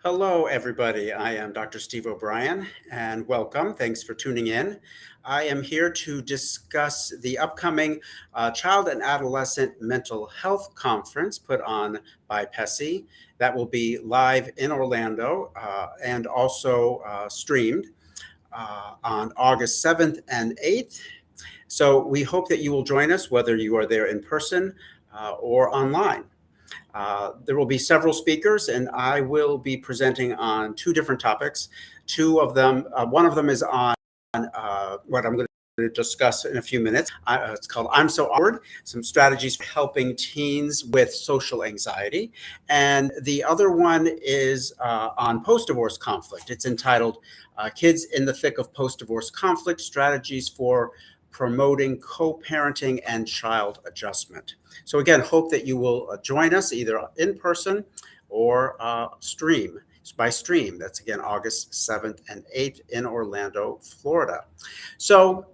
Hello, everybody. I am Dr. Steve O'Brien, and welcome. Thanks for tuning in. I am here to discuss the upcoming Child and Adolescent Mental Health Conference put on by PESI. That will be live in Orlando and also streamed on August 7th and 8th. So we hope that you will join us, whether you are there in person or online. There will be several speakers, and I will be presenting on two different topics. Two of them, one of them is on what I'm going to discuss in a few minutes. It's called I'm So Awkward, some strategies for helping teens with social anxiety. And the other one is on post-divorce conflict. It's entitled Kids in the Thick of Post-Divorce Conflict, Strategies for Promoting Co-Parenting and Child Adjustment. So again, hope that you will join us either in person or stream. By stream, that's again August 7th and 8th in Orlando, Florida. So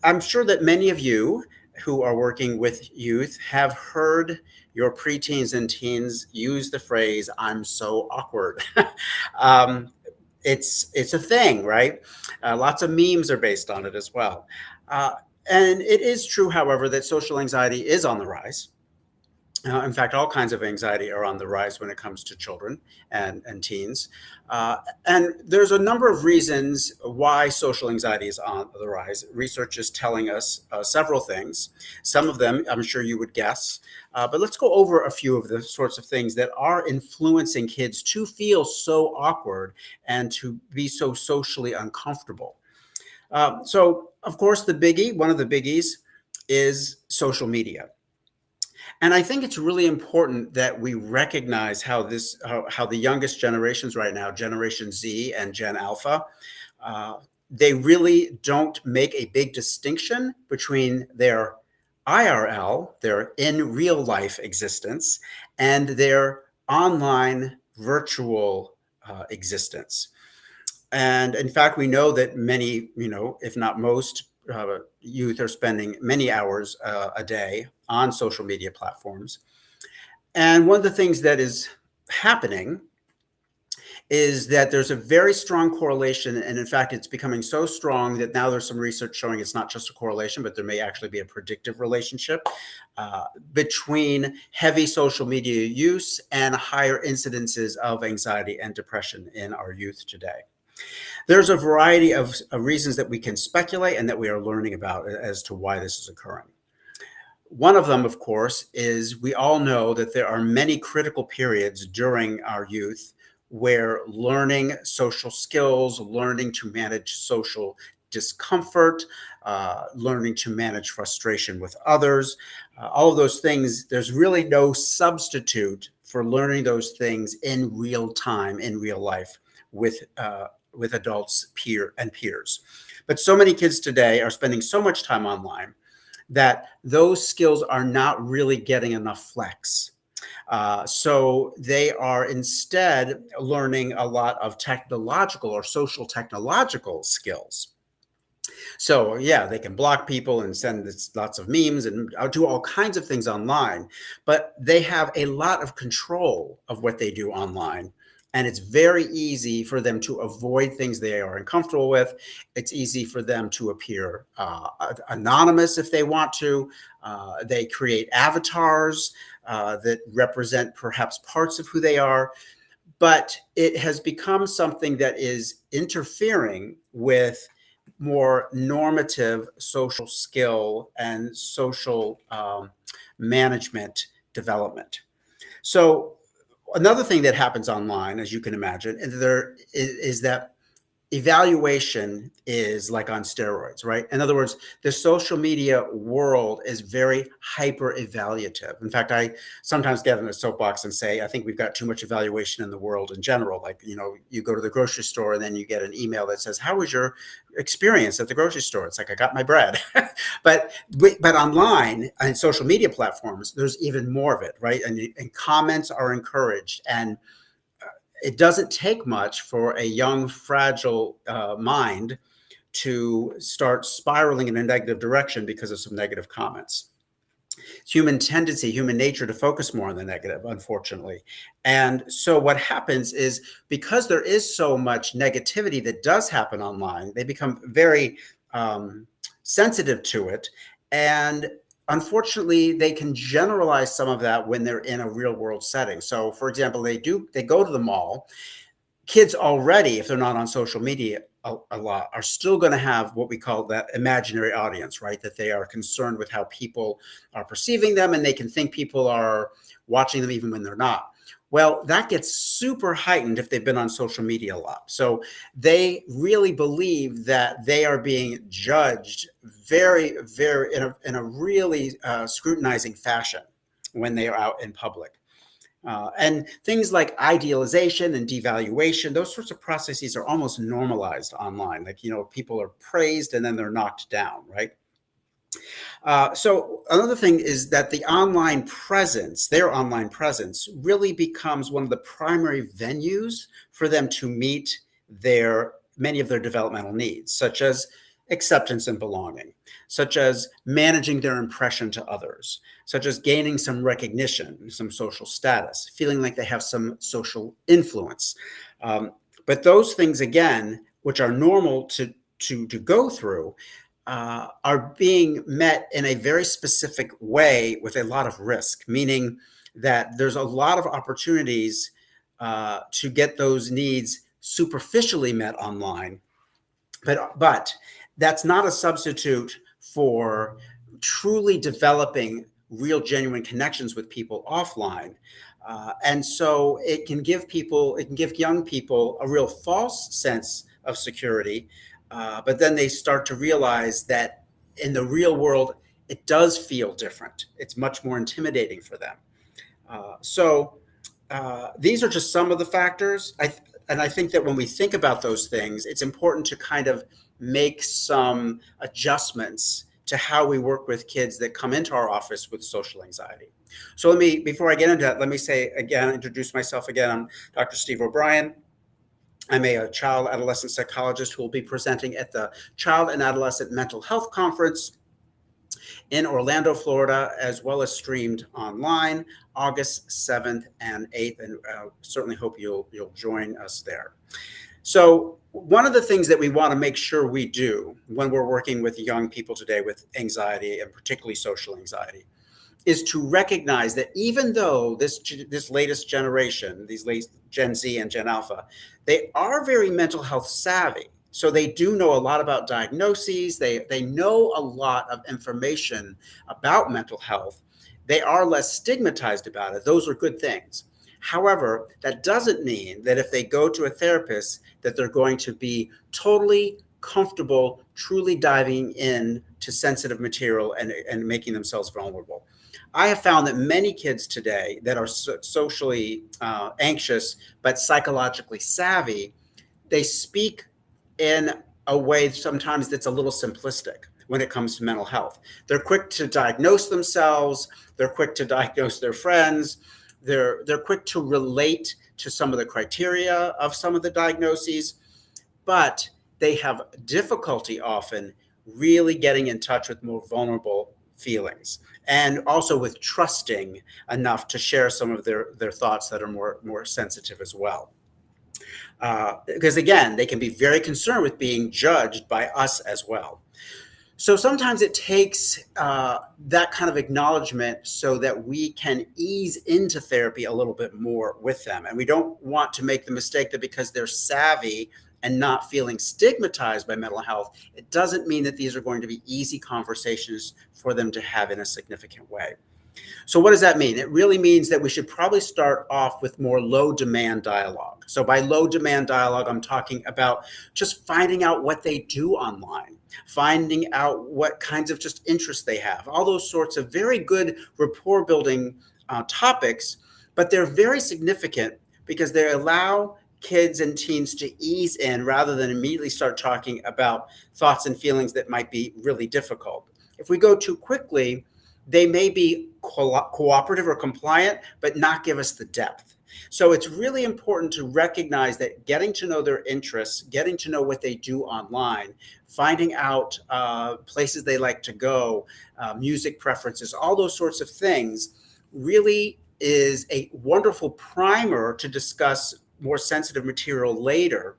I'm sure that many of you who are working with youth have heard your preteens and teens use the phrase, I'm so awkward. It's a thing, right? Lots of memes are based on it as well. And it is true, however, that social anxiety is on the rise. In fact, all kinds of anxiety are on the rise when it comes to children and teens. And there's a number of reasons why social anxiety is on the rise. Research is telling us several things. Some of them, I'm sure you would guess. But let's go over a few of the sorts of things that are influencing kids to feel so awkward and to be so socially uncomfortable. So, of course, one of the biggies is social media. And I think it's really important that we recognize how the youngest generations right now, Generation Z and Gen Alpha, they really don't make a big distinction between their IRL, their in real life existence, and their online virtual existence. And in fact, we know that many, if not most, youth are spending many hours a day on social media platforms. And one of the things that is happening is that there's a very strong correlation. And in fact, it's becoming so strong that now there's some research showing it's not just a correlation, but there may actually be a predictive relationship between heavy social media use and higher incidences of anxiety and depression in our youth today. There's a variety of reasons that we can speculate and that we are learning about as to why this is occurring. One of them, of course, is we all know that there are many critical periods during our youth where learning social skills, learning to manage social discomfort, learning to manage frustration with others, all of those things, there's really no substitute for learning those things in real time, in real life with adults, peers. But so many kids today are spending so much time online that those skills are not really getting enough flex. So they are instead learning a lot of technological or social technological skills. So yeah, they can block people and send lots of memes and do all kinds of things online, but they have a lot of control of what they do online. And it's very easy for them to avoid things they are uncomfortable with. It's easy for them to appear anonymous if they want to. They create avatars that represent perhaps parts of who they are. But it has become something that is interfering with more normative social skill and social management development. So another thing that happens online, as you can imagine, is that evaluation is like on steroids, right? In other words, the social media world is very hyper evaluative. In fact, I sometimes get in a soapbox and say, I think we've got too much evaluation in the world in general. Like, you go to the grocery store and then you get an email that says, how was your experience at the grocery store? It's like, I got my bread. but online and social media platforms, there's even more of it, right? And comments are encouraged. And it doesn't take much for a young, fragile mind to start spiraling in a negative direction because of some negative comments. It's human tendency, human nature to focus more on the negative, unfortunately. And so what happens is because there is so much negativity that does happen online, they become very sensitive to it. And unfortunately, they can generalize some of that when they're in a real world setting. So for example, they go to the mall. Kids already, if they're not on social media a lot, are still going to have what we call that imaginary audience, right? That they are concerned with how people are perceiving them, and they can think people are watching them even when they're not. Well, that gets super heightened if they've been on social media a lot. So they really believe that they are being judged very, very in a really scrutinizing fashion when they are out in public. And things like idealization and devaluation, those sorts of processes are almost normalized online. Like, people are praised and then they're knocked down, right? So another thing is that their online presence really becomes one of the primary venues for them to meet many of their developmental needs, such as acceptance and belonging, such as managing their impression to others, such as gaining some recognition, some social status, feeling like they have some social influence. But those things, again, which are normal to go through, are being met in a very specific way with a lot of risk, meaning that there's a lot of opportunities to get those needs superficially met online, but that's not a substitute for truly developing real genuine connections with people offline. And so it can give young people a real false sense of security, but then they start to realize that in the real world, it does feel different. It's much more intimidating for them. So these are just some of the factors. And I think that when we think about those things, it's important to kind of make some adjustments to how we work with kids that come into our office with social anxiety. So before I get into that, let me say again, introduce myself again. I'm Dr. Steve O'Brien. I'm a child adolescent psychologist who will be presenting at the Child and Adolescent Mental Health Conference in Orlando, Florida, as well as streamed online August 7th and 8th, and certainly hope you'll join us there. So one of the things that we want to make sure we do when we're working with young people today with anxiety, and particularly social anxiety, is to recognize that even though this latest generation, these late Gen Z and Gen Alpha, they are very mental health savvy. So they do know a lot about diagnoses. They know a lot of information about mental health. They are less stigmatized about it. Those are good things. However, that doesn't mean that if they go to a therapist, that they're going to be totally comfortable, truly diving in to sensitive material and making themselves vulnerable. I have found that many kids today that are socially anxious but psychologically savvy, they speak in a way sometimes that's a little simplistic when it comes to mental health. They're quick to diagnose themselves. They're quick to diagnose their friends. They're quick to relate to some of the criteria of some of the diagnoses, but they have difficulty often really getting in touch with more vulnerable feelings, and also with trusting enough to share some of their thoughts that are more sensitive as well. Because again, they can be very concerned with being judged by us as well. So sometimes it takes that kind of acknowledgement so that we can ease into therapy a little bit more with them. And we don't want to make the mistake that because they're savvy and not feeling stigmatized by mental health, it doesn't mean that these are going to be easy conversations for them to have in a significant way. So what does that mean? It really means that we should probably start off with more low demand dialogue. So by low demand dialogue, I'm talking about just finding out what they do online, finding out what kinds of just interests they have, all those sorts of very good rapport building topics, but they're very significant because they allow kids and teens to ease in rather than immediately start talking about thoughts and feelings that might be really difficult. If we go too quickly, they may be cooperative or compliant, but not give us the depth. So it's really important to recognize that getting to know their interests, getting to know what they do online, finding out places they like to go, music preferences, all those sorts of things really is a wonderful primer to discuss more sensitive material later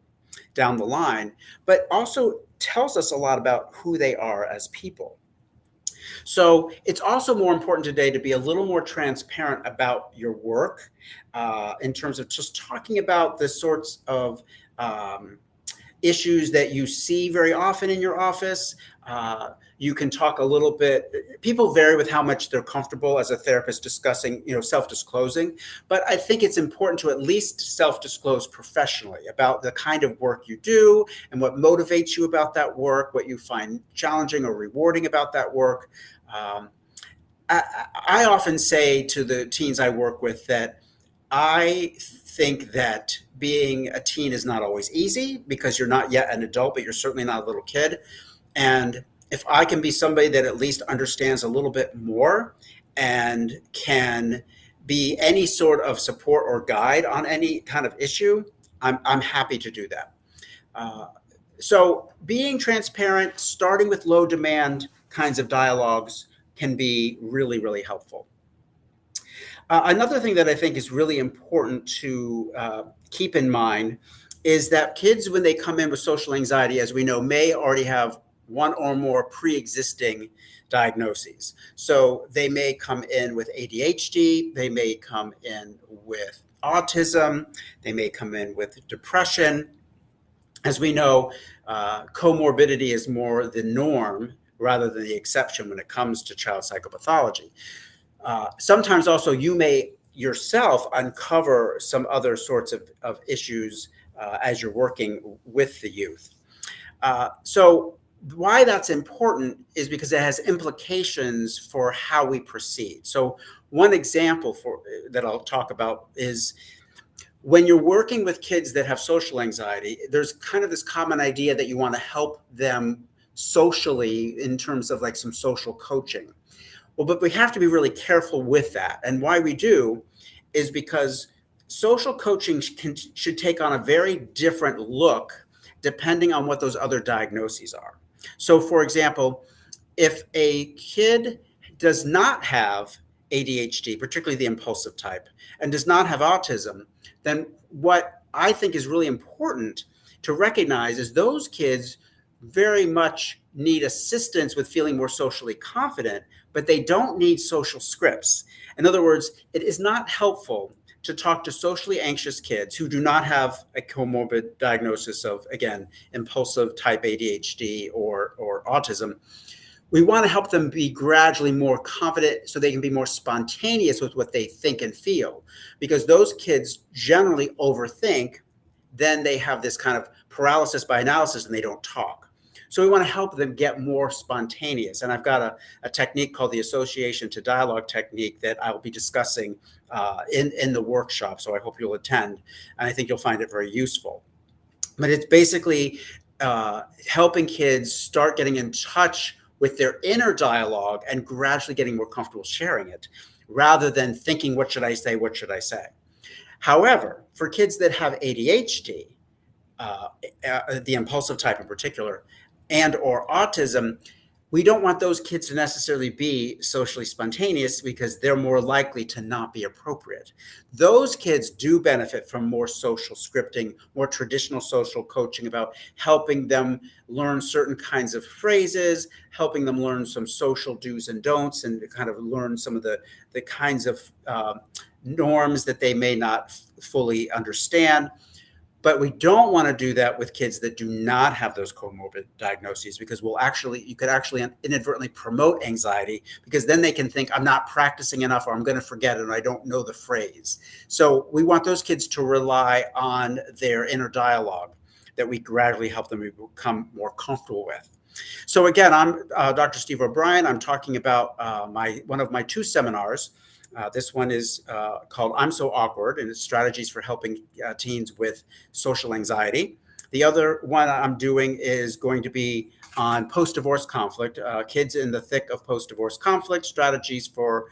down the line, but also tells us a lot about who they are as people. So it's also more important today to be a little more transparent about your work in terms of just talking about the sorts of issues that you see very often in your office. You can talk a little bit. People vary with how much they're comfortable as a therapist discussing, self-disclosing. But I think it's important to at least self-disclose professionally about the kind of work you do and what motivates you about that work, what you find challenging or rewarding about that work. Um, I often say to the teens I work with that I think that being a teen is not always easy because you're not yet an adult, but you're certainly not a little kid. And if I can be somebody that at least understands a little bit more and can be any sort of support or guide on any kind of issue, I'm happy to do that. Uh, so being transparent, starting with low demand kinds of dialogues can be really, really helpful. Another thing that I think is really important to keep in mind is that kids, when they come in with social anxiety, as we know, may already have one or more pre-existing diagnoses. So they may come in with ADHD, they may come in with autism, they may come in with depression. As we know, comorbidity is more the norm rather than the exception when it comes to child psychopathology. Sometimes also you may yourself uncover some other sorts of issues as you're working with the youth. So why that's important is because it has implications for how we proceed. So one example that I'll talk about is when you're working with kids that have social anxiety, there's kind of this common idea that you want to help them socially in terms of like some social coaching. Well, but we have to be really careful with that. And why we do is because social coaching should take on a very different look depending on what those other diagnoses are. So, for example, if a kid does not have ADHD, particularly the impulsive type, and does not have autism, then what I think is really important to recognize is those kids very much need assistance with feeling more socially confident, but they don't need social scripts. In other words, it is not helpful to talk to socially anxious kids who do not have a comorbid diagnosis of, again, impulsive type ADHD or autism. We want to help them be gradually more confident so they can be more spontaneous with what they think and feel, because those kids generally overthink. Then they have this kind of paralysis by analysis and they don't talk. So we want to help them get more spontaneous. And I've got a technique called the association to dialogue technique that I'll be discussing in the workshop. So I hope you'll attend. And I think you'll find it very useful. But it's basically helping kids start getting in touch with their inner dialogue and gradually getting more comfortable sharing it, rather than thinking, what should I say? What should I say? However, for kids that have ADHD, the impulsive type in particular, and or autism, we don't want those kids to necessarily be socially spontaneous because they're more likely to not be appropriate. Those kids do benefit from more social scripting, more traditional social coaching about helping them learn certain kinds of phrases, helping them learn some social do's and don'ts, and kind of learn some of the kinds of norms that they may not fully understand. But we don't want to do that with kids that do not have those comorbid diagnoses, because you could actually inadvertently promote anxiety, because then they can think, I'm not practicing enough, or I'm going to forget it, and I don't know the phrase. So we want those kids to rely on their inner dialogue that we gradually help them become more comfortable with. So again, I'm Dr. Steve O'Brien. I'm talking about one of my two seminars. This one is called I'm So Awkward, and it's strategies for helping teens with social anxiety. The other one I'm doing is going to be on post-divorce conflict, kids in the thick of post-divorce conflict, strategies for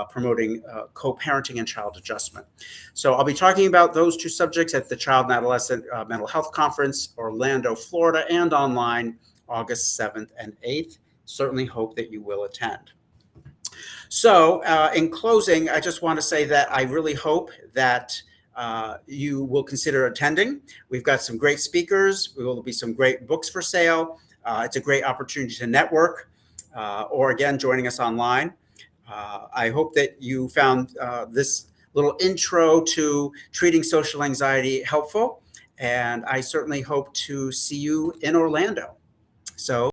promoting co-parenting and child adjustment. So I'll be talking about those two subjects at the Child and Adolescent Mental Health Conference, Orlando, Florida, and online August 7th and 8th. Certainly hope that you will attend. So in closing, I just want to say that I really hope that you will consider attending. We've got some great speakers. There will be some great books for sale. It's a great opportunity to network, or again, joining us online. I hope that you found this little intro to treating social anxiety helpful, and I certainly hope to see you in Orlando. So